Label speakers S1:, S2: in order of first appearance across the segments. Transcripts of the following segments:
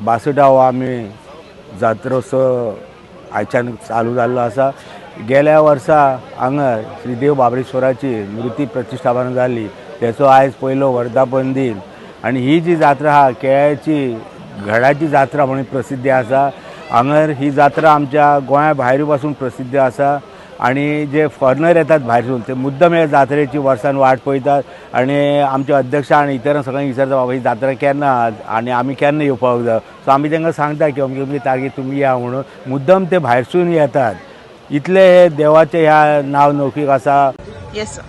S1: 62वो आमी जात्रोत्सव आयच्यान चालू जाल्लो आसा। गेल्या वर्सा हांगा श्रीदेव बाबरेश्वराची मुर्ती प्रतिश्ठापना जाली, तेचो आयज पयलो वर्धापन दिन। आनी ही जी जात्रा आहा केळ्याची घडाची जात्रा म्हणून प्रसिद्धी आसा। हांगर ही जात्रा आमच्या गोंया भायर पासून प्रसिद्ध आसा आणि जे फॉरेनर येतात भायरसून ते मुद्दम हे जात्रेची वर्सान वाट पळयतात आणि आमचे अध्यक्ष आणि इतर सगळ्यांक विचारता बाबा ही जात्रा केन्ना आणि आमी केन्ना येवपाक जाय। सो आमी तांकां सांगता की अमकी अमकी तारीख तुमी या म्हणून मुद्दम ते भायरसून येतात। इतले हे देवाचे ह्या नांव नौकीक आसा।
S2: येस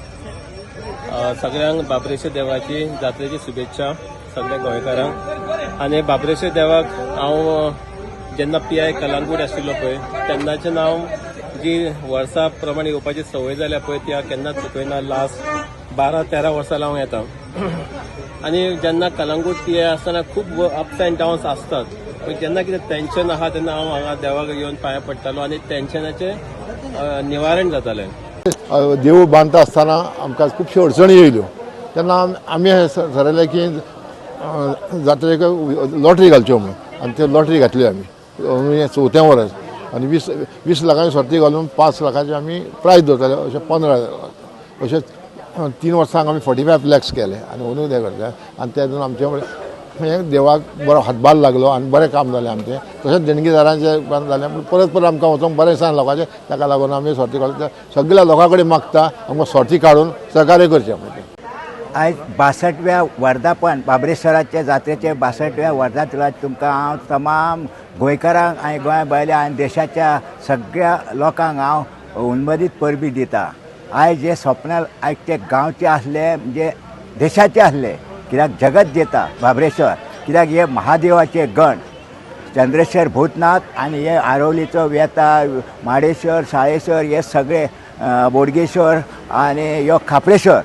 S3: सगळ्यांक बाबरेश्वर देवाची जात्रेची शुभेच्छा सगळ्या गोंयकारांक। आनी बाबरेश्वर देवाक हांव जेन्ना PI कलंगूट आशिल्लो पळय तेन्नाचें नांव जी वर्सां प्रमाणे येवपाची संवय जाल्या पळय ती हांव केन्नाच चुकयना। लास्ट 12-13 वर्सां हांव येता आनी जेन्ना कलंगूट PI आसतना खूब अप्स एंड डाउन्स आसतात, पण जेन्ना कितें टेन्शन आहा तेन्ना हांव हांगा देवाक येवन पांयां पडटालो आनी टेन्शनाचें निवारण जातालें।
S4: देव बांदता आसतना आमकां खुबश्यो अडचणी येयल्यो तेन्ना आमी थारायलें की जात्रेक लॉटरी घालच्यो म्हणून, आनी त्यो लॉटरी घातल्यो आमी 4थें वर्स। आनी 20 लाखांची सर्ती घालून 5 लाखाचे आमी प्रायज दवरताले, अशें 15 अशें 3 वर्सांक आमी 45 लॅक्स केले आनी अंदून हें करता। आनी तेतून आमचे हें देवाक बरो हातभार लागलो आनी बरें काम जालें आमचें। तशेंच देणगीदारांचें बरें जालें, पूण परत आमकां वचोंक बरें दिसना लोकांचें, ताका लागून आमी सर्ती काडून सगळ्या लोकां कडेन मागता आमकां सर्ती काडून सहकार्य करचें म्हणून।
S5: आयज 62व्या वर्धापन बाबरेश्वराचे जात्रेचे 62व्या वर्धापनाक तुमकां हांव तमाम गोंयकारांक आनी गोंया भायल्या आनी देशाच्या सगळ्या लोकांक हांव उन्मदीत परबी दिता। आयज जे सपन आयज ते गांवचे आसले म्हणजे देशाचे आसले, कित्याक जगत जेता बाबरेश्वर, कित्याक हे महादेवाचे गण चंद्रेश्वर भूतनाथ आनी हे आरोलीचो वेता माडेश्वर साळेश्वर हे सगळे बोडगेश्वर आनी ह्यो खापळेश्वर